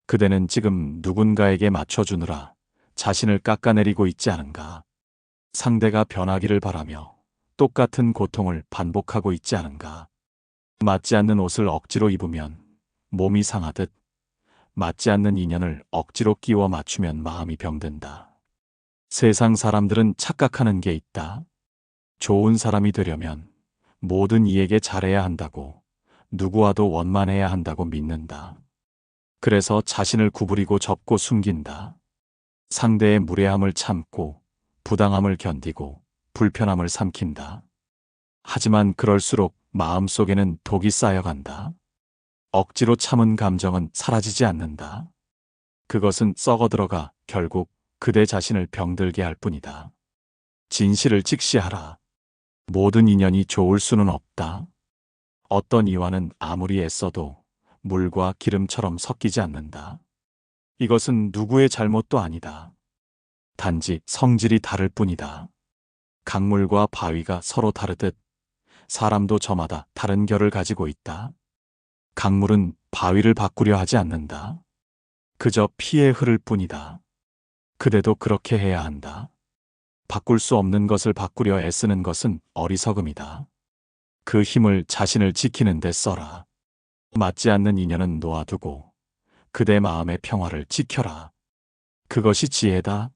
그대는 지금 누군가에게 맞춰주느라 자신을 깎아내리고 있지 않은가? 상대가 변하기를 바라며 똑같은 고통을 반복하고 있지 않은가? 맞지 않는 옷을 억지로 입으면 몸이 상하듯 맞지 않는 인연을 억지로 끼워 맞추면 마음이 병든다. 세상 사람들은 착각하는 게 있다. 좋은 사람이 되려면 모든 이에게 잘해야 한다고, 누구와도 원만해야 한다고 믿는다. 그래서 자신을 구부리고 접고 숨긴다. 상대의 무례함을 참고 부당함을 견디고 불편함을 삼킨다. 하지만 그럴수록 마음속에는 독이 쌓여간다. 억지로 참은 감정은 사라지지 않는다. 그것은 썩어들어가 결국 그대 자신을 병들게 할 뿐이다. 진실을 직시하라. 모든 인연이 좋을 수는 없다. 어떤 이와는 아무리 애써도 물과 기름처럼 섞이지 않는다. 이것은 누구의 잘못도 아니다. 단지 성질이 다를 뿐이다. 강물과 바위가 서로 다르듯 사람도 저마다 다른 결을 가지고 있다. 강물은 바위를 바꾸려 하지 않는다. 그저 피에 흐를 뿐이다. 그대도 그렇게 해야 한다. 바꿀 수 없는 것을 바꾸려 애쓰는 것은 어리석음이다. 그 힘을 자신을 지키는 데 써라. 맞지 않는 인연은 놓아두고 그대 마음의 평화를 지켜라. 그것이 지혜다.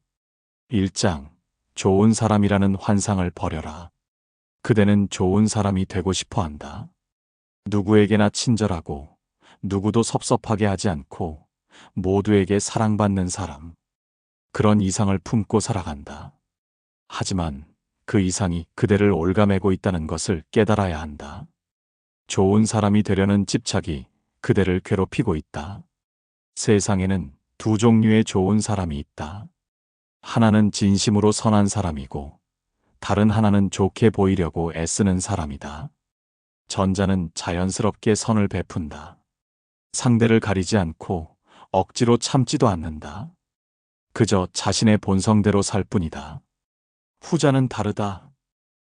1장. 좋은 사람이라는 환상을 버려라. 그대는 좋은 사람이 되고 싶어 한다. 누구에게나 친절하고 누구도 섭섭하게 하지 않고 모두에게 사랑받는 사람. 그런 이상을 품고 살아간다. 하지만 그 이상이 그대를 올가매고 있다는 것을 깨달아야 한다. 좋은 사람이 되려는 집착이 그대를 괴롭히고 있다. 세상에는 두 종류의 좋은 사람이 있다. 하나는 진심으로 선한 사람이고 다른 하나는 좋게 보이려고 애쓰는 사람이다. 전자는 자연스럽게 선을 베푼다. 상대를 가리지 않고 억지로 참지도 않는다. 그저 자신의 본성대로 살 뿐이다. 후자는 다르다.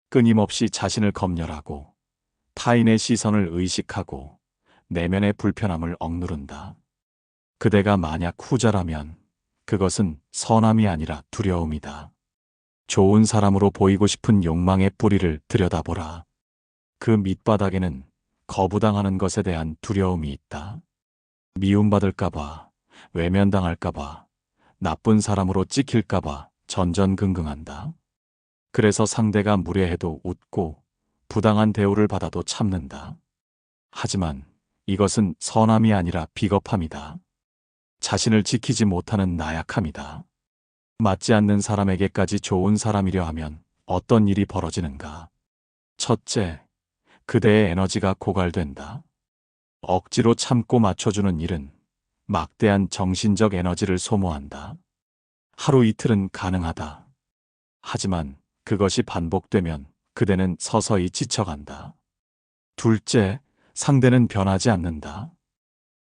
끊임없이 자신을 검열하고 타인의 시선을 의식하고 내면의 불편함을 억누른다. 그대가 만약 후자라면 그것은 선함이 아니라 두려움이다. 좋은 사람으로 보이고 싶은 욕망의 뿌리를 들여다보라. 그 밑바닥에는 거부당하는 것에 대한 두려움이 있다. 미움받을까봐, 외면당할까봐, 나쁜 사람으로 찍힐까봐 전전긍긍한다. 그래서 상대가 무례해도 웃고 부당한 대우를 받아도 참는다. 하지만 이것은 선함이 아니라 비겁함이다. 자신을 지키지 못하는 나약함이다. 맞지 않는 사람에게까지 좋은 사람이려 하면 어떤 일이 벌어지는가? 첫째, 그대의 에너지가 고갈된다. 억지로 참고 맞춰주는 일은 막대한 정신적 에너지를 소모한다. 하루 이틀은 가능하다. 하지만 그것이 반복되면 그대는 서서히 지쳐간다. 둘째, 상대는 변하지 않는다.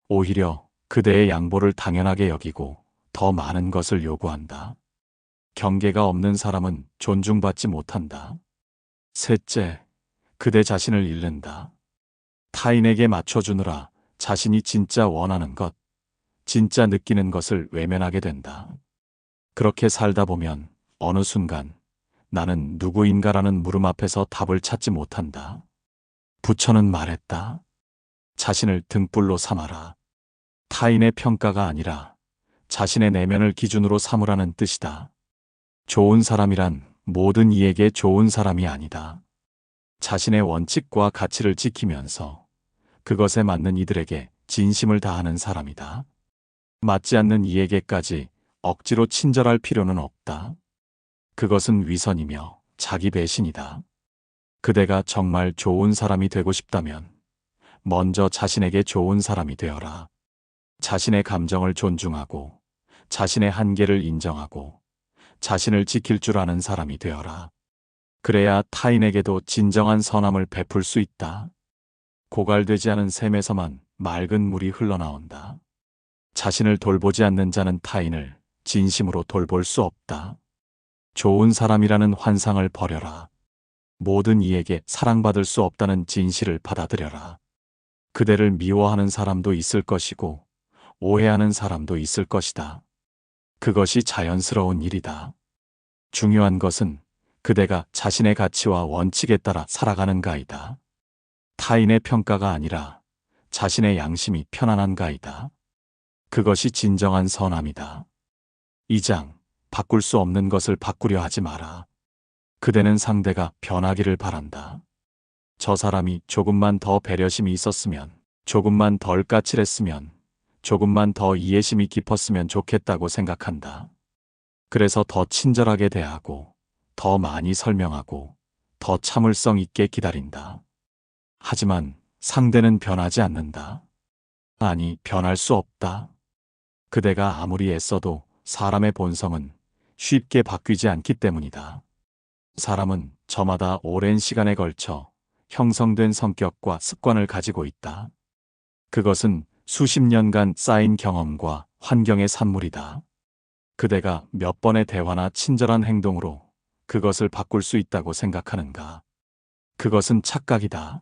오히려 그대의 양보를 당연하게 여기고 더 많은 것을 요구한다. 경계가 없는 사람은 존중받지 못한다. 셋째, 그대 자신을 잃는다. 타인에게 맞춰주느라 자신이 진짜 원하는 것, 진짜 느끼는 것을 외면하게 된다. 그렇게 살다 보면 어느 순간 나는 누구인가라는 물음 앞에서 답을 찾지 못한다. 부처는 말했다. 자신을 등불로 삼아라. 타인의 평가가 아니라 자신의 내면을 기준으로 삼으라는 뜻이다. 좋은 사람이란 모든 이에게 좋은 사람이 아니다. 자신의 원칙과 가치를 지키면서 그것에 맞는 이들에게 진심을 다하는 사람이다. 맞지 않는 이에게까지 억지로 친절할 필요는 없다. 그것은 위선이며 자기 배신이다. 그대가 정말 좋은 사람이 되고 싶다면 먼저 자신에게 좋은 사람이 되어라. 자신의 감정을 존중하고 자신의 한계를 인정하고 자신을 지킬 줄 아는 사람이 되어라. 그래야 타인에게도 진정한 선함을 베풀 수 있다. 고갈되지 않은 샘에서만 맑은 물이 흘러나온다. 자신을 돌보지 않는 자는 타인을 진심으로 돌볼 수 없다. 좋은 사람이라는 환상을 버려라. 모든 이에게 사랑받을 수 없다는 진실을 받아들여라. 그대를 미워하는 사람도 있을 것이고 오해하는 사람도 있을 것이다. 그것이 자연스러운 일이다. 중요한 것은 그대가 자신의 가치와 원칙에 따라 살아가는가이다. 타인의 평가가 아니라 자신의 양심이 편안한가이다. 그것이 진정한 선함이다. 2장, 바꿀 수 없는 것을 바꾸려 하지 마라. 그대는 상대가 변하기를 바란다. 저 사람이 조금만 더 배려심이 있었으면, 조금만 덜 까칠했으면, 조금만 더 이해심이 깊었으면 좋겠다고 생각한다. 그래서 더 친절하게 대하고, 더 많이 설명하고, 더 참을성 있게 기다린다. 하지만 상대는 변하지 않는다. 아니, 변할 수 없다. 그대가 아무리 애써도 사람의 본성은 쉽게 바뀌지 않기 때문이다. 사람은 저마다 오랜 시간에 걸쳐 형성된 성격과 습관을 가지고 있다. 그것은 수십 년간 쌓인 경험과 환경의 산물이다. 그대가 몇 번의 대화나 친절한 행동으로 그것을 바꿀 수 있다고 생각하는가? 그것은 착각이다.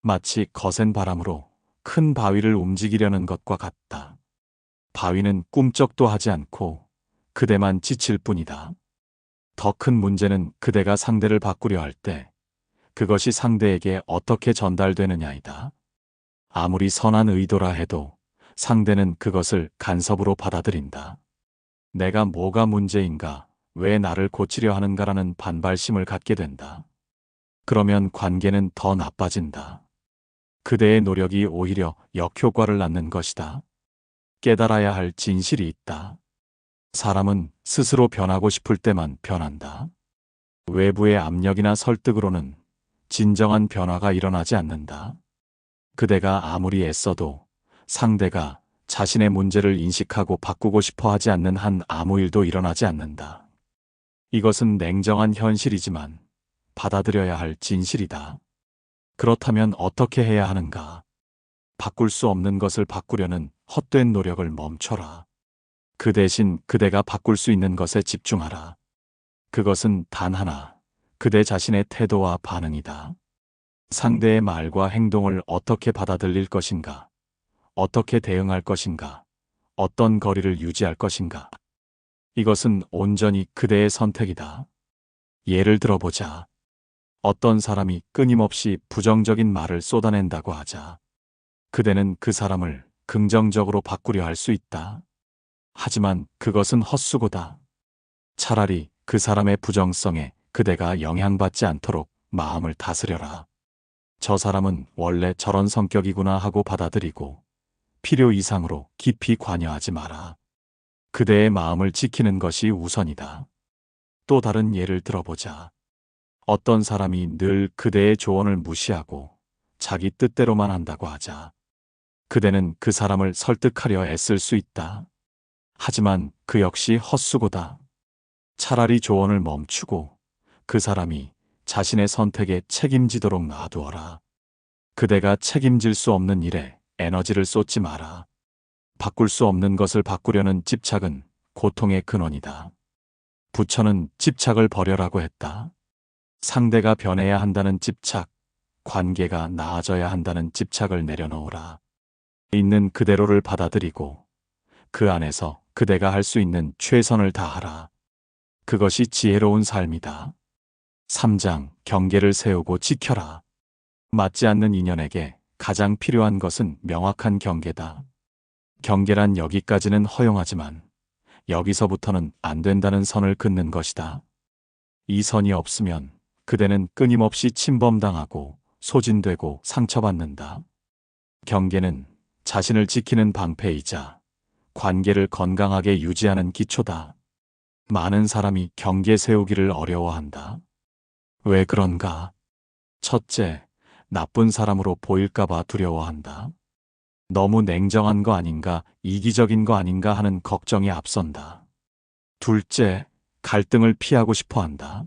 마치 거센 바람으로 큰 바위를 움직이려는 것과 같다. 바위는 꿈쩍도 하지 않고 그대만 지칠 뿐이다. 더 큰 문제는 그대가 상대를 바꾸려 할 때 그것이 상대에게 어떻게 전달되느냐이다. 아무리 선한 의도라 해도 상대는 그것을 간섭으로 받아들인다. 내가 뭐가 문제인가, 왜 나를 고치려 하는가라는 반발심을 갖게 된다. 그러면 관계는 더 나빠진다. 그대의 노력이 오히려 역효과를 낳는 것이다. 깨달아야 할 진실이 있다. 사람은 스스로 변하고 싶을 때만 변한다. 외부의 압력이나 설득으로는 진정한 변화가 일어나지 않는다. 그대가 아무리 애써도 상대가 자신의 문제를 인식하고 바꾸고 싶어 하지 않는 한 아무 일도 일어나지 않는다. 이것은 냉정한 현실이지만 받아들여야 할 진실이다. 그렇다면 어떻게 해야 하는가? 바꿀 수 없는 것을 바꾸려는 헛된 노력을 멈춰라. 그 대신 그대가 바꿀 수 있는 것에 집중하라. 그것은 단 하나, 그대 자신의 태도와 반응이다. 상대의 말과 행동을 어떻게 받아들일 것인가? 어떻게 대응할 것인가? 어떤 거리를 유지할 것인가? 이것은 온전히 그대의 선택이다. 예를 들어보자. 어떤 사람이 끊임없이 부정적인 말을 쏟아낸다고 하자. 그대는 그 사람을 긍정적으로 바꾸려 할 수 있다. 하지만 그것은 헛수고다. 차라리 그 사람의 부정성에 그대가 영향받지 않도록 마음을 다스려라. 저 사람은 원래 저런 성격이구나 하고 받아들이고 필요 이상으로 깊이 관여하지 마라. 그대의 마음을 지키는 것이 우선이다. 또 다른 예를 들어보자. 어떤 사람이 늘 그대의 조언을 무시하고 자기 뜻대로만 한다고 하자. 그대는 그 사람을 설득하려 애쓸 수 있다. 하지만 그 역시 헛수고다. 차라리 조언을 멈추고 그 사람이 자신의 선택에 책임지도록 놔두어라. 그대가 책임질 수 없는 일에 에너지를 쏟지 마라. 바꿀 수 없는 것을 바꾸려는 집착은 고통의 근원이다. 부처는 집착을 버려라고 했다. 상대가 변해야 한다는 집착, 관계가 나아져야 한다는 집착을 내려놓으라. 있는 그대로를 받아들이고 그 안에서 그대가 할 수 있는 최선을 다하라. 그것이 지혜로운 삶이다. 3장, 경계를 세우고 지켜라. 맞지 않는 인연에게 가장 필요한 것은 명확한 경계다. 경계란 여기까지는 허용하지만 여기서부터는 안 된다는 선을 긋는 것이다. 이 선이 없으면 그대는 끊임없이 침범당하고 소진되고 상처받는다. 경계는 자신을 지키는 방패이자 관계를 건강하게 유지하는 기초다. 많은 사람이 경계 세우기를 어려워한다. 왜 그런가? 첫째, 나쁜 사람으로 보일까봐 두려워한다. 너무 냉정한 거 아닌가, 이기적인 거 아닌가 하는 걱정이 앞선다. 둘째, 갈등을 피하고 싶어 한다.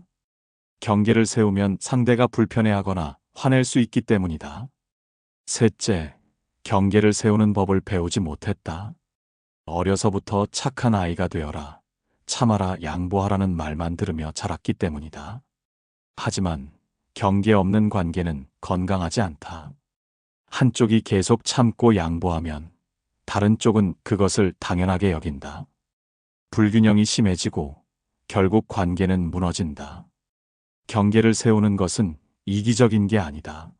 경계를 세우면 상대가 불편해하거나 화낼 수 있기 때문이다. 셋째, 경계를 세우는 법을 배우지 못했다. 어려서부터 착한 아이가 되어라, 참아라, 양보하라는 말만 들으며 자랐기 때문이다. 하지만 경계 없는 관계는 건강하지 않다. 한쪽이 계속 참고 양보하면 다른 쪽은 그것을 당연하게 여긴다. 불균형이 심해지고 결국 관계는 무너진다. 경계를 세우는 것은 이기적인 게 아니다.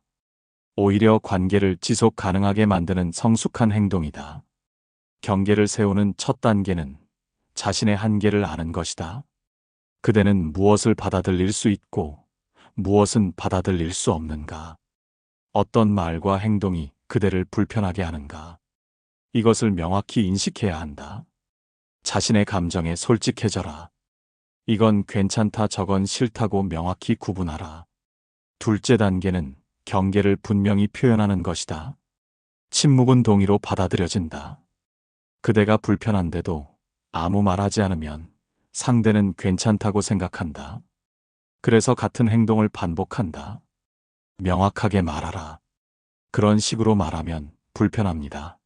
오히려 관계를 지속 가능하게 만드는 성숙한 행동이다. 경계를 세우는 첫 단계는 자신의 한계를 아는 것이다. 그대는 무엇을 받아들일 수 있고 무엇은 받아들일 수 없는가? 어떤 말과 행동이 그대를 불편하게 하는가? 이것을 명확히 인식해야 한다. 자신의 감정에 솔직해져라. 이건 괜찮다, 저건 싫다고 명확히 구분하라. 둘째 단계는 경계를 분명히 표현하는 것이다. 침묵은 동의로 받아들여진다. 그대가 불편한데도 아무 말하지 않으면 상대는 괜찮다고 생각한다. 그래서 같은 행동을 반복한다. 명확하게 말하라. 그런 식으로 말하면 불편합니다.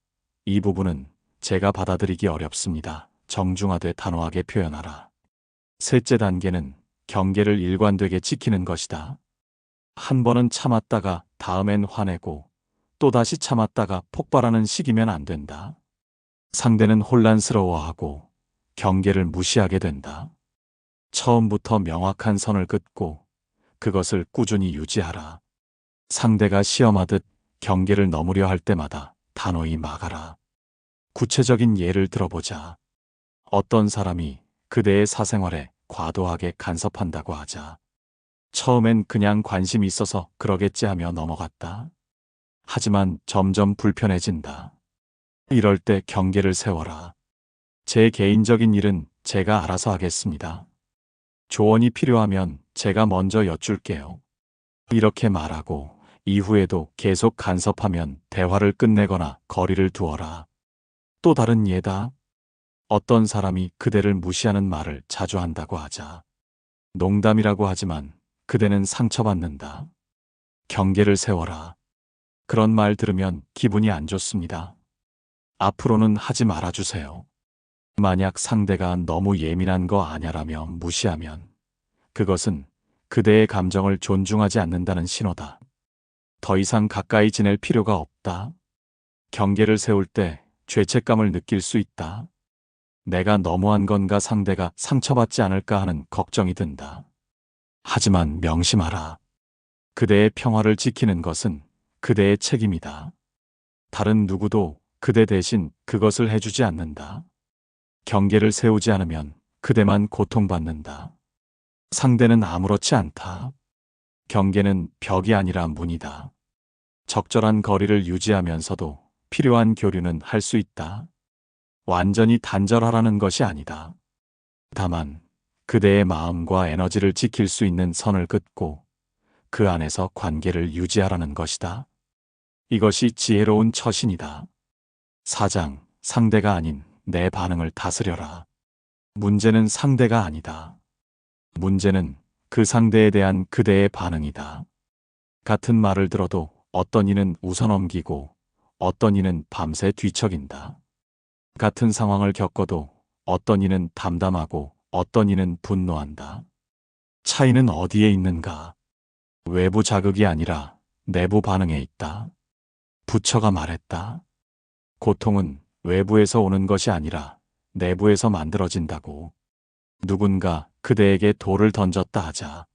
이 부분은 제가 받아들이기 어렵습니다. 정중하되 단호하게 표현하라. 셋째 단계는 경계를 일관되게 지키는 것이다. 한 번은 참았다가 다음엔 화내고 또다시 참았다가 폭발하는 식이면 안 된다. 상대는 혼란스러워하고 경계를 무시하게 된다. 처음부터 명확한 선을 긋고 그것을 꾸준히 유지하라. 상대가 시험하듯 경계를 넘으려 할 때마다 단호히 막아라. 구체적인 예를 들어보자. 어떤 사람이 그대의 사생활에 과도하게 간섭한다고 하자. 처음엔 그냥 관심이 있어서 그러겠지 하며 넘어갔다. 하지만 점점 불편해진다. 이럴 때 경계를 세워라. 제 개인적인 일은 제가 알아서 하겠습니다. 조언이 필요하면 제가 먼저 여쭐게요. 이렇게 말하고 이후에도 계속 간섭하면 대화를 끝내거나 거리를 두어라. 또 다른 예다. 어떤 사람이 그대를 무시하는 말을 자주 한다고 하자. 농담이라고 하지만 그대는 상처받는다. 경계를 세워라. 그런 말 들으면 기분이 안 좋습니다. 앞으로는 하지 말아주세요. 만약 상대가 너무 예민한 거 아냐라며 무시하면 그것은 그대의 감정을 존중하지 않는다는 신호다. 더 이상 가까이 지낼 필요가 없다. 경계를 세울 때 죄책감을 느낄 수 있다. 내가 너무한 건가, 상대가 상처받지 않을까 하는 걱정이 든다. 하지만 명심하라. 그대의 평화를 지키는 것은 그대의 책임이다. 다른 누구도 그대 대신 그것을 해주지 않는다. 경계를 세우지 않으면 그대만 고통받는다. 상대는 아무렇지 않다. 경계는 벽이 아니라 문이다. 적절한 거리를 유지하면서도 필요한 교류는 할 수 있다. 완전히 단절하라는 것이 아니다. 다만 그대의 마음과 에너지를 지킬 수 있는 선을 긋고 그 안에서 관계를 유지하라는 것이다. 이것이 지혜로운 처신이다. 4장, 상대가 아닌 내 반응을 다스려라. 문제는 상대가 아니다. 문제는 그 상대에 대한 그대의 반응이다. 같은 말을 들어도 어떤 이는 웃어넘기고 어떤 이는 밤새 뒤척인다. 같은 상황을 겪어도 어떤 이는 담담하고 어떤 이는 분노한다. 차이는 어디에 있는가? 외부 자극이 아니라 내부 반응에 있다. 부처가 말했다. 고통은 외부에서 오는 것이 아니라 내부에서 만들어진다고. 누군가 그대에게 돌을 던졌다 하자.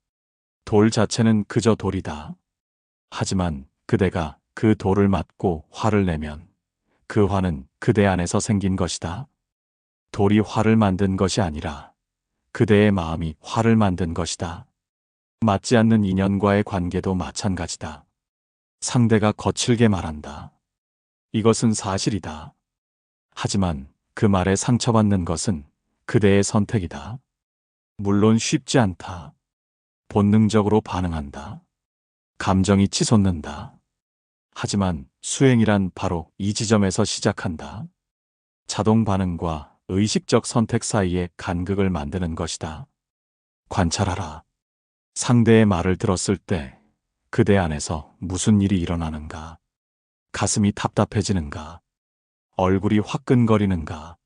돌 자체는 그저 돌이다. 하지만 그대가 그 돌을 맞고 화를 내면 그 화는 그대 안에서 생긴 것이다. 돌이 화를 만든 것이 아니라 그대의 마음이 화를 만든 것이다. 맞지 않는 인연과의 관계도 마찬가지다. 상대가 거칠게 말한다. 이것은 사실이다. 하지만 그 말에 상처받는 것은 그대의 선택이다. 물론 쉽지 않다. 본능적으로 반응한다. 감정이 치솟는다. 하지만 수행이란 바로 이 지점에서 시작한다. 자동 반응과 의식적 선택 사이의 간극을 만드는 것이다. 관찰하라. 상대의 말을 들었을 때 그대 안에서 무슨 일이 일어나는가? 가슴이 답답해지는가? 얼굴이 화끈거리는가?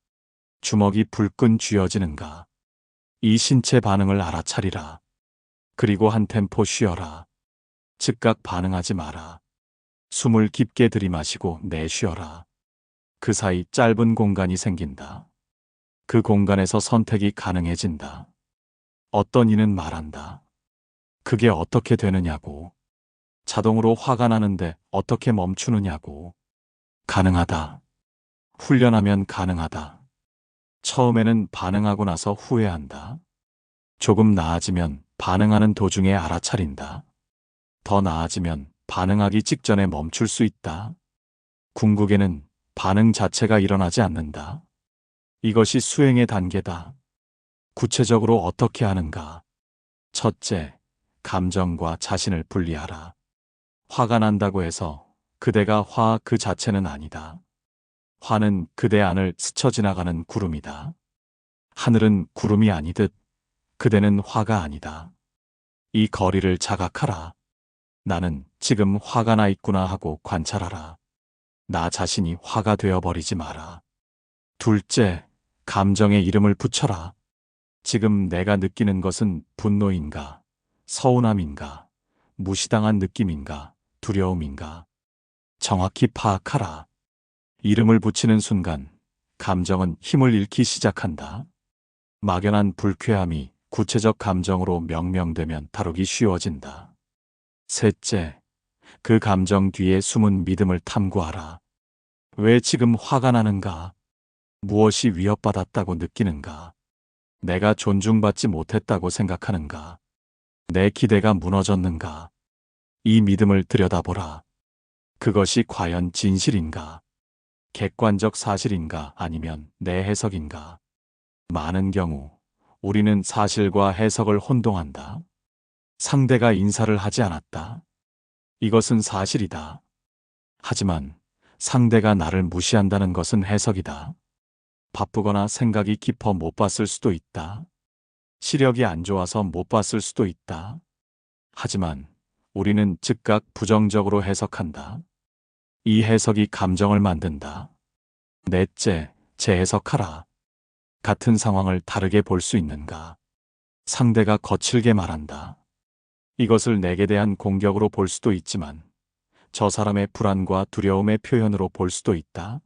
주먹이 불끈 쥐어지는가? 이 신체 반응을 알아차리라. 그리고 한 템포 쉬어라. 즉각 반응하지 마라. 숨을 깊게 들이마시고 내쉬어라. 그 사이 짧은 공간이 생긴다. 그 공간에서 선택이 가능해진다. 어떤 이는 말한다. 그게 어떻게 되느냐고. 자동으로 화가 나는데 어떻게 멈추느냐고. 가능하다. 훈련하면 가능하다. 처음에는 반응하고 나서 후회한다. 조금 나아지면 반응하는 도중에 알아차린다. 더 나아지면 반응하기 직전에 멈출 수 있다. 궁극에는 반응 자체가 일어나지 않는다. 이것이 수행의 단계다. 구체적으로 어떻게 하는가? 첫째, 감정과 자신을 분리하라. 화가 난다고 해서 그대가 화 그 자체는 아니다. 화는 그대 안을 스쳐 지나가는 구름이다. 하늘은 구름이 아니듯 그대는 화가 아니다. 이 거리를 자각하라. 나는 지금 화가 나 있구나 하고 관찰하라. 나 자신이 화가 되어버리지 마라. 둘째, 감정에 이름을 붙여라. 지금 내가 느끼는 것은 분노인가, 서운함인가, 무시당한 느낌인가, 두려움인가. 정확히 파악하라. 이름을 붙이는 순간 감정은 힘을 잃기 시작한다. 막연한 불쾌함이 구체적 감정으로 명명되면 다루기 쉬워진다. 셋째, 그 감정 뒤에 숨은 믿음을 탐구하라. 왜 지금 화가 나는가? 무엇이 위협받았다고 느끼는가? 내가 존중받지 못했다고 생각하는가? 내 기대가 무너졌는가? 이 믿음을 들여다보라. 그것이 과연 진실인가? 객관적 사실인가? 아니면 내 해석인가? 많은 경우 우리는 사실과 해석을 혼동한다. 상대가 인사를 하지 않았다. 이것은 사실이다. 하지만 상대가 나를 무시한다는 것은 해석이다. 바쁘거나 생각이 깊어 못 봤을 수도 있다. 시력이 안 좋아서 못 봤을 수도 있다. 하지만 우리는 즉각 부정적으로 해석한다. 이 해석이 감정을 만든다. 넷째, 재해석하라. 같은 상황을 다르게 볼 수 있는가? 상대가 거칠게 말한다. 이것을 내게 대한 공격으로 볼 수도 있지만 저 사람의 불안과 두려움의 표현으로 볼 수도 있다.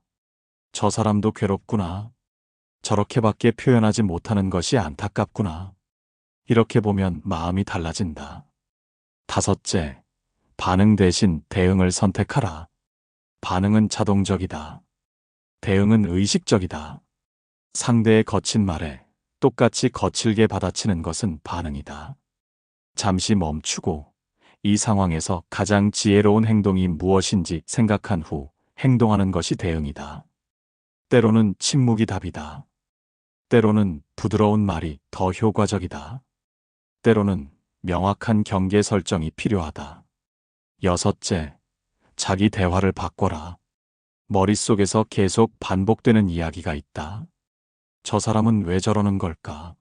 저 사람도 괴롭구나. 저렇게밖에 표현하지 못하는 것이 안타깝구나. 이렇게 보면 마음이 달라진다. 다섯째, 반응 대신 대응을 선택하라. 반응은 자동적이다. 대응은 의식적이다. 상대의 거친 말에 똑같이 거칠게 받아치는 것은 반응이다. 잠시 멈추고 이 상황에서 가장 지혜로운 행동이 무엇인지 생각한 후 행동하는 것이 대응이다. 때로는 침묵이 답이다. 때로는 부드러운 말이 더 효과적이다. 때로는 명확한 경계 설정이 필요하다. 여섯째, 자기 대화를 바꿔라. 머릿속에서 계속 반복되는 이야기가 있다. 저 사람은 왜 저러는 걸까?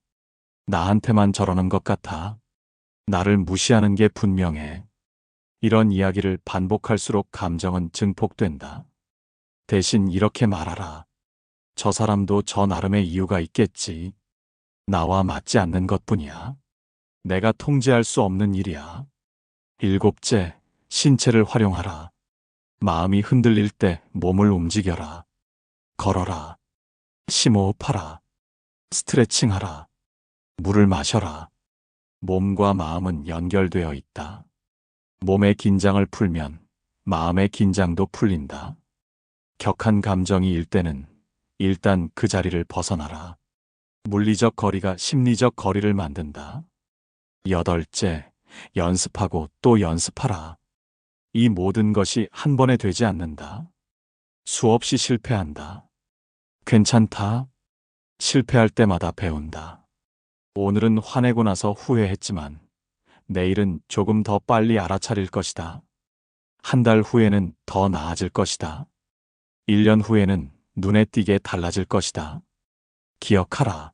나한테만 저러는 것 같아. 나를 무시하는 게 분명해. 이런 이야기를 반복할수록 감정은 증폭된다. 대신 이렇게 말하라. 저 사람도 저 나름의 이유가 있겠지. 나와 맞지 않는 것뿐이야. 내가 통제할 수 없는 일이야. 일곱째, 신체를 활용하라. 마음이 흔들릴 때 몸을 움직여라. 걸어라. 심호흡하라. 스트레칭하라. 물을 마셔라. 몸과 마음은 연결되어 있다. 몸의 긴장을 풀면 마음의 긴장도 풀린다. 격한 감정이 일 때는 일단 그 자리를 벗어나라. 물리적 거리가 심리적 거리를 만든다. 여덟째, 연습하고 또 연습하라. 이 모든 것이 한 번에 되지 않는다. 수없이 실패한다. 괜찮다. 실패할 때마다 배운다. 오늘은 화내고 나서 후회했지만 내일은 조금 더 빨리 알아차릴 것이다. 한 달 후에는 더 나아질 것이다. 1년 후에는 눈에 띄게 달라질 것이다. 기억하라.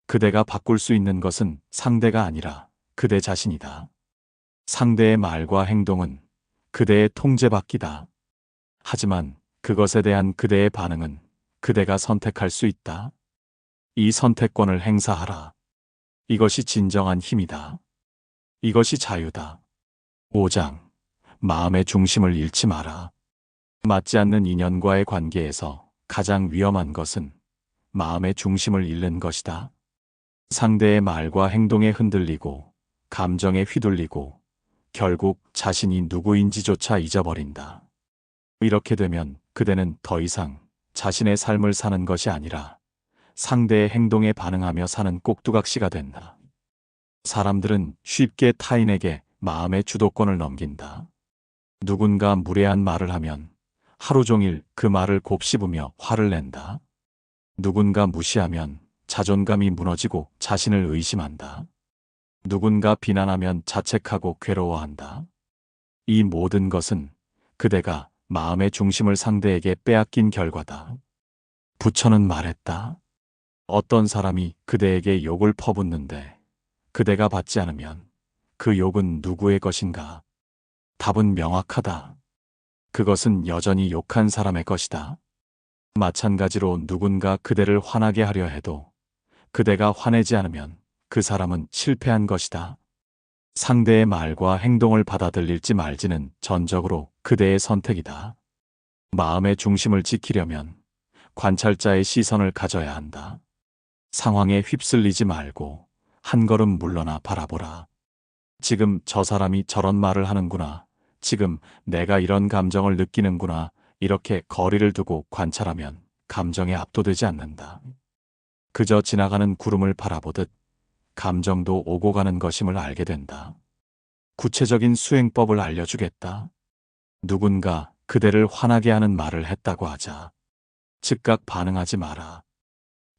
그대가 바꿀 수 있는 것은 상대가 아니라 그대 자신이다. 상대의 말과 행동은 그대의 통제받기다. 하지만 그것에 대한 그대의 반응은 그대가 선택할 수 있다. 이 선택권을 행사하라. 이것이 진정한 힘이다. 이것이 자유다. 5장. 마음의 중심을 잃지 마라. 맞지 않는 인연과의 관계에서 가장 위험한 것은 마음의 중심을 잃는 것이다. 상대의 말과 행동에 흔들리고 감정에 휘둘리고 결국 자신이 누구인지조차 잊어버린다. 이렇게 되면 그대는 더 이상 자신의 삶을 사는 것이 아니라 상대의 행동에 반응하며 사는 꼭두각시가 된다. 사람들은 쉽게 타인에게 마음의 주도권을 넘긴다. 누군가 무례한 말을 하면 하루 종일 그 말을 곱씹으며 화를 낸다. 누군가 무시하면 자존감이 무너지고 자신을 의심한다. 누군가 비난하면 자책하고 괴로워한다. 이 모든 것은 그대가 마음의 중심을 상대에게 빼앗긴 결과다. 부처는 말했다. 어떤 사람이 그대에게 욕을 퍼붓는데 그대가 받지 않으면 그 욕은 누구의 것인가? 답은 명확하다. 그것은 여전히 욕한 사람의 것이다. 마찬가지로 누군가 그대를 화나게 하려 해도 그대가 화내지 않으면 그 사람은 실패한 것이다. 상대의 말과 행동을 받아들일지 말지는 전적으로 그대의 선택이다. 마음의 중심을 지키려면 관찰자의 시선을 가져야 한다. 상황에 휩쓸리지 말고 한 걸음 물러나 바라보라. 지금 저 사람이 저런 말을 하는구나. 지금 내가 이런 감정을 느끼는구나. 이렇게 거리를 두고 관찰하면 감정에 압도되지 않는다. 그저 지나가는 구름을 바라보듯 감정도 오고 가는 것임을 알게 된다. 구체적인 수행법을 알려주겠다. 누군가 그대를 화나게 하는 말을 했다고 하자. 즉각 반응하지 마라.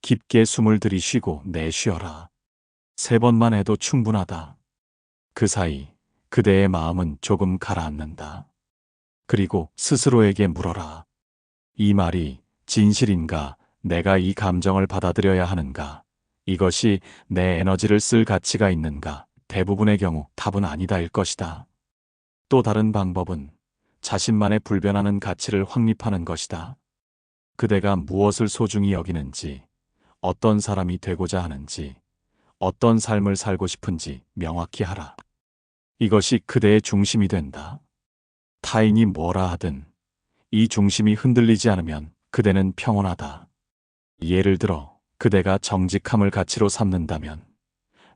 깊게 숨을 들이쉬고 내쉬어라. 3번만 해도 충분하다. 그 사이 그대의 마음은 조금 가라앉는다. 그리고 스스로에게 물어라. 이 말이 진실인가? 내가 이 감정을 받아들여야 하는가? 이것이 내 에너지를 쓸 가치가 있는가? 대부분의 경우 답은 아니다일 것이다. 또 다른 방법은 자신만의 불변하는 가치를 확립하는 것이다. 그대가 무엇을 소중히 여기는지, 어떤 사람이 되고자 하는지, 어떤 삶을 살고 싶은지 명확히 하라. 이것이 그대의 중심이 된다. 타인이 뭐라 하든 이 중심이 흔들리지 않으면 그대는 평온하다. 예를 들어 그대가 정직함을 가치로 삼는다면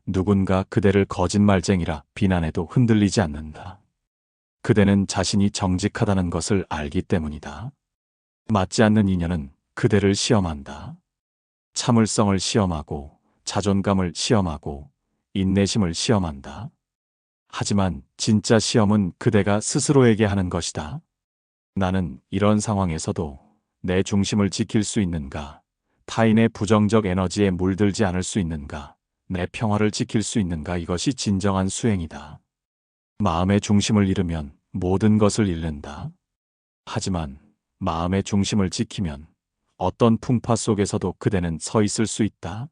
누군가 그대를 거짓말쟁이라 비난해도 흔들리지 않는다. 그대는 자신이 정직하다는 것을 알기 때문이다. 맞지 않는 인연은 그대를 시험한다. 참을성을 시험하고 자존감을 시험하고 인내심을 시험한다. 하지만 진짜 시험은 그대가 스스로에게 하는 것이다. 나는 이런 상황에서도 내 중심을 지킬 수 있는가? 타인의 부정적 에너지에 물들지 않을 수 있는가? 내 평화를 지킬 수 있는가? 이것이 진정한 수행이다. 마음의 중심을 잃으면 모든 것을 잃는다. 하지만 마음의 중심을 지키면 어떤 풍파 속에서도 그대는 서 있을 수 있다.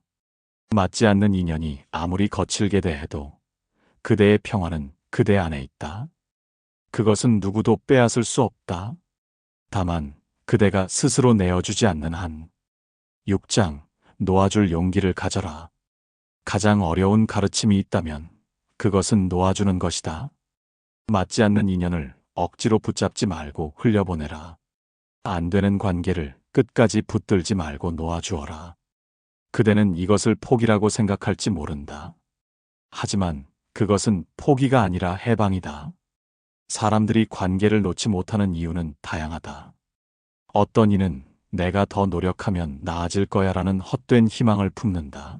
맞지 않는 인연이 아무리 거칠게 대해도 그대의 평화는 그대 안에 있다. 그것은 누구도 빼앗을 수 없다. 다만 그대가 스스로 내어주지 않는 한. 6장 놓아줄 용기를 가져라. 가장 어려운 가르침이 있다면 그것은 놓아주는 것이다. 맞지 않는 인연을 억지로 붙잡지 말고 흘려보내라. 안 되는 관계를 끝까지 붙들지 말고 놓아주어라. 그대는 이것을 포기라고 생각할지 모른다. 하지만 그것은 포기가 아니라 해방이다. 사람들이 관계를 놓지 못하는 이유는 다양하다. 어떤 이는 내가 더 노력하면 나아질 거야라는 헛된 희망을 품는다.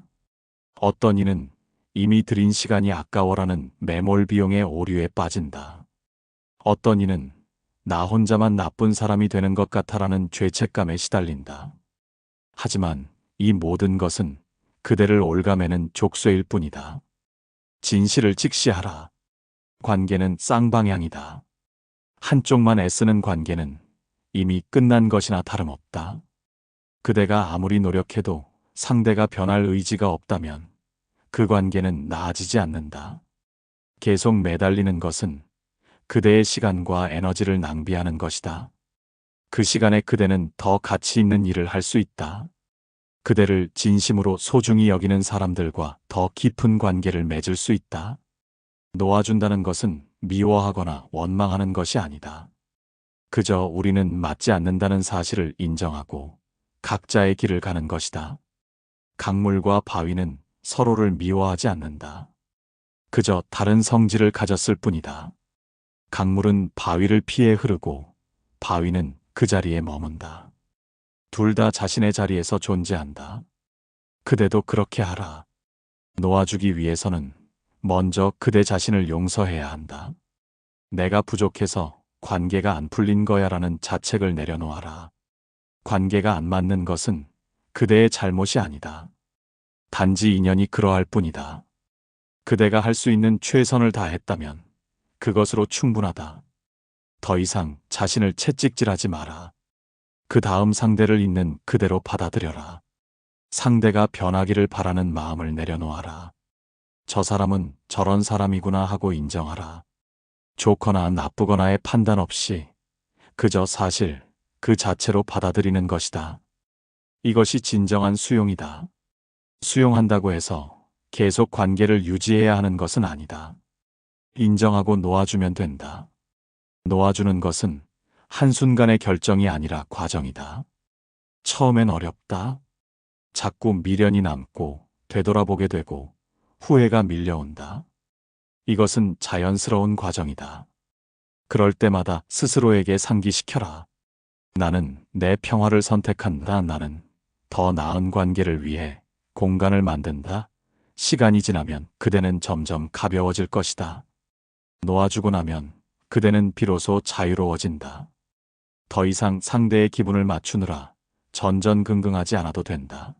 어떤 이는 이미 들인 시간이 아까워라는 매몰 비용의 오류에 빠진다. 어떤 이는 나 혼자만 나쁜 사람이 되는 것 같아라는 죄책감에 시달린다. 하지만 이 모든 것은 그대를 올가매는 족쇄일 뿐이다. 진실을 직시하라. 관계는 쌍방향이다. 한쪽만 애쓰는 관계는 이미 끝난 것이나 다름없다. 그대가 아무리 노력해도 상대가 변할 의지가 없다면 그 관계는 나아지지 않는다. 계속 매달리는 것은 그대의 시간과 에너지를 낭비하는 것이다. 그 시간에 그대는 더 가치 있는 일을 할 수 있다. 그대를 진심으로 소중히 여기는 사람들과 더 깊은 관계를 맺을 수 있다. 놓아준다는 것은 미워하거나 원망하는 것이 아니다. 그저 우리는 맞지 않는다는 사실을 인정하고 각자의 길을 가는 것이다. 강물과 바위는 서로를 미워하지 않는다. 그저 다른 성질을 가졌을 뿐이다. 강물은 바위를 피해 흐르고 바위는 그 자리에 머문다. 둘 다 자신의 자리에서 존재한다. 그대도 그렇게 하라. 놓아주기 위해서는 먼저 그대 자신을 용서해야 한다. 내가 부족해서 관계가 안 풀린 거야라는 자책을 내려놓아라. 관계가 안 맞는 것은 그대의 잘못이 아니다. 단지 인연이 그러할 뿐이다. 그대가 할 수 있는 최선을 다했다면 그것으로 충분하다. 더 이상 자신을 채찍질하지 마라. 그 다음 상대를 있는 그대로 받아들여라. 상대가 변하기를 바라는 마음을 내려놓아라. 저 사람은 저런 사람이구나 하고 인정하라. 좋거나 나쁘거나의 판단 없이 그저 사실 그 자체로 받아들이는 것이다. 이것이 진정한 수용이다. 수용한다고 해서 계속 관계를 유지해야 하는 것은 아니다. 인정하고 놓아주면 된다. 놓아주는 것은 한순간의 결정이 아니라 과정이다. 처음엔 어렵다. 자꾸 미련이 남고 되돌아보게 되고 후회가 밀려온다. 이것은 자연스러운 과정이다. 그럴 때마다 스스로에게 상기시켜라. 나는 내 평화를 선택한다. 나는 더 나은 관계를 위해 공간을 만든다. 시간이 지나면 그대는 점점 가벼워질 것이다. 놓아주고 나면 그대는 비로소 자유로워진다. 더 이상 상대의 기분을 맞추느라 전전긍긍하지 않아도 된다.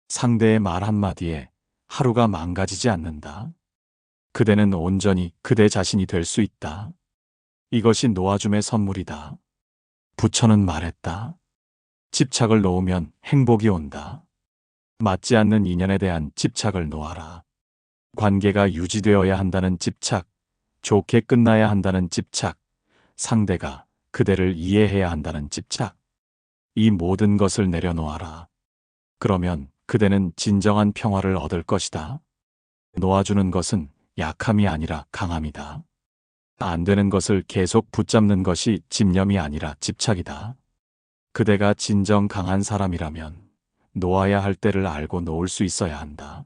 상대의 말 한마디에 하루가 망가지지 않는다. 그대는 온전히 그대 자신이 될 수 있다. 이것이 놓아줌의 선물이다. 부처는 말했다. 집착을 놓으면 행복이 온다. 맞지 않는 인연에 대한 집착을 놓아라. 관계가 유지되어야 한다는 집착, 좋게 끝나야 한다는 집착, 상대가 그대를 이해해야 한다는 집착. 이 모든 것을 내려놓아라. 그러면 그대는 진정한 평화를 얻을 것이다. 놓아주는 것은 약함이 아니라 강함이다. 안 되는 것을 계속 붙잡는 것이 집념이 아니라 집착이다. 그대가 진정 강한 사람이라면 놓아야 할 때를 알고 놓을 수 있어야 한다.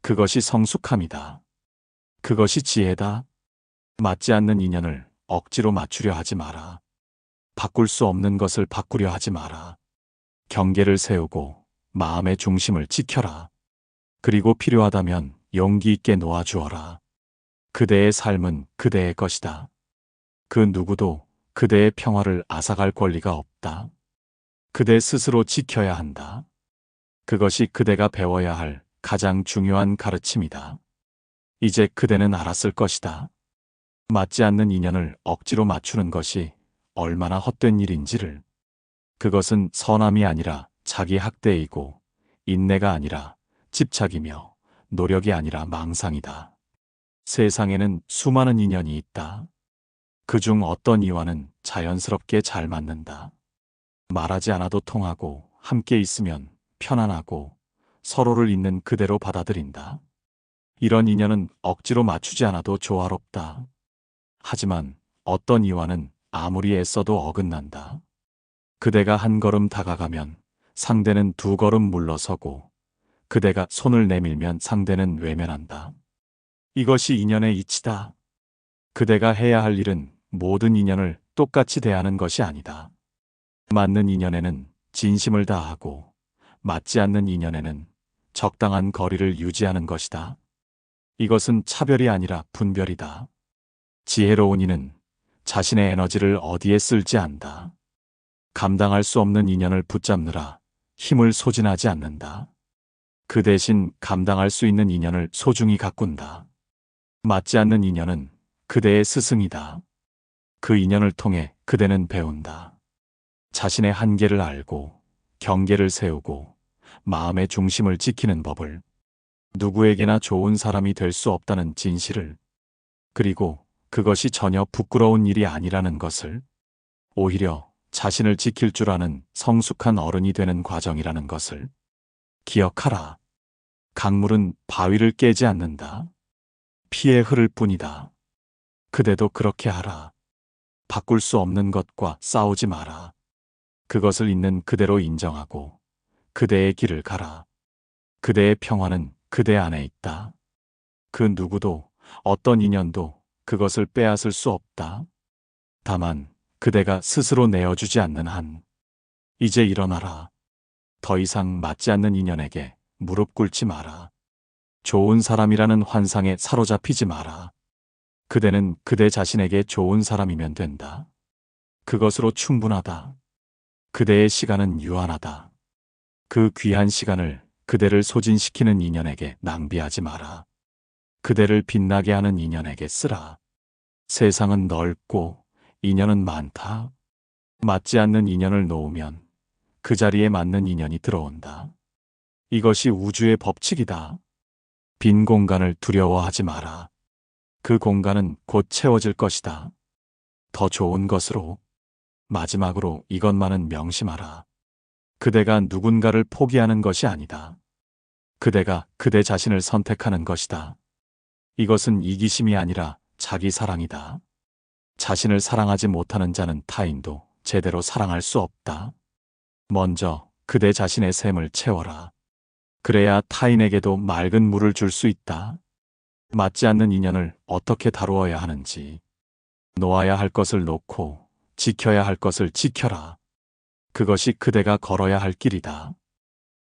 그것이 성숙함이다. 그것이 지혜다. 맞지 않는 인연을 억지로 맞추려 하지 마라. 바꿀 수 없는 것을 바꾸려 하지 마라. 경계를 세우고 마음의 중심을 지켜라. 그리고 필요하다면 용기 있게 놓아주어라. 그대의 삶은 그대의 것이다. 그 누구도 그대의 평화를 앗아갈 권리가 없다. 그대 스스로 지켜야 한다. 그것이 그대가 배워야 할 가장 중요한 가르침이다. 이제 그대는 알았을 것이다. 맞지 않는 인연을 억지로 맞추는 것이 얼마나 헛된 일인지를. 그것은 선함이 아니라 자기 학대이고 인내가 아니라 집착이며 노력이 아니라 망상이다. 세상에는 수많은 인연이 있다. 그중 어떤 이와는 자연스럽게 잘 맞는다. 말하지 않아도 통하고 함께 있으면 편안하고 서로를 있는 그대로 받아들인다. 이런 인연은 억지로 맞추지 않아도 조화롭다. 하지만 어떤 이와는 아무리 애써도 어긋난다. 그대가 한 걸음 다가가면 상대는 두 걸음 물러서고 그대가 손을 내밀면 상대는 외면한다. 이것이 인연의 이치다. 그대가 해야 할 일은 모든 인연을 똑같이 대하는 것이 아니다. 맞는 인연에는 진심을 다하고 맞지 않는 인연에는 적당한 거리를 유지하는 것이다. 이것은 차별이 아니라 분별이다. 지혜로운 이는 자신의 에너지를 어디에 쓸지 안다. 감당할 수 없는 인연을 붙잡느라 힘을 소진하지 않는다. 그 대신 감당할 수 있는 인연을 소중히 가꾼다. 맞지 않는 인연은 그대의 스승이다. 그 인연을 통해 그대는 배운다. 자신의 한계를 알고 경계를 세우고 마음의 중심을 지키는 법을, 누구에게나 좋은 사람이 될 수 없다는 진실을, 그리고 그것이 전혀 부끄러운 일이 아니라는 것을, 오히려 자신을 지킬 줄 아는 성숙한 어른이 되는 과정이라는 것을 기억하라. 강물은 바위를 깨지 않는다. 피해 흐를 뿐이다. 그대도 그렇게 하라. 바꿀 수 없는 것과 싸우지 마라. 그것을 있는 그대로 인정하고 그대의 길을 가라. 그대의 평화는 그대 안에 있다. 그 누구도 어떤 인연도 그것을 빼앗을 수 없다. 다만 그대가 스스로 내어주지 않는 한 이제 일어나라. 더 이상 맞지 않는 인연에게 무릎 꿇지 마라. 좋은 사람이라는 환상에 사로잡히지 마라. 그대는 그대 자신에게 좋은 사람이면 된다. 그것으로 충분하다. 그대의 시간은 유한하다. 그 귀한 시간을 그대를 소진시키는 인연에게 낭비하지 마라. 그대를 빛나게 하는 인연에게 쓰라. 세상은 넓고 인연은 많다. 맞지 않는 인연을 놓으면 그 자리에 맞는 인연이 들어온다. 이것이 우주의 법칙이다. 빈 공간을 두려워하지 마라. 그 공간은 곧 채워질 것이다. 더 좋은 것으로. 마지막으로 이것만은 명심하라. 그대가 누군가를 포기하는 것이 아니다. 그대가 그대 자신을 선택하는 것이다. 이것은 이기심이 아니라 자기 사랑이다. 자신을 사랑하지 못하는 자는 타인도 제대로 사랑할 수 없다. 먼저 그대 자신의 샘을 채워라. 그래야 타인에게도 맑은 물을 줄 수 있다. 맞지 않는 인연을 어떻게 다루어야 하는지, 놓아야 할 것을 놓고 지켜야 할 것을 지켜라. 그것이 그대가 걸어야 할 길이다.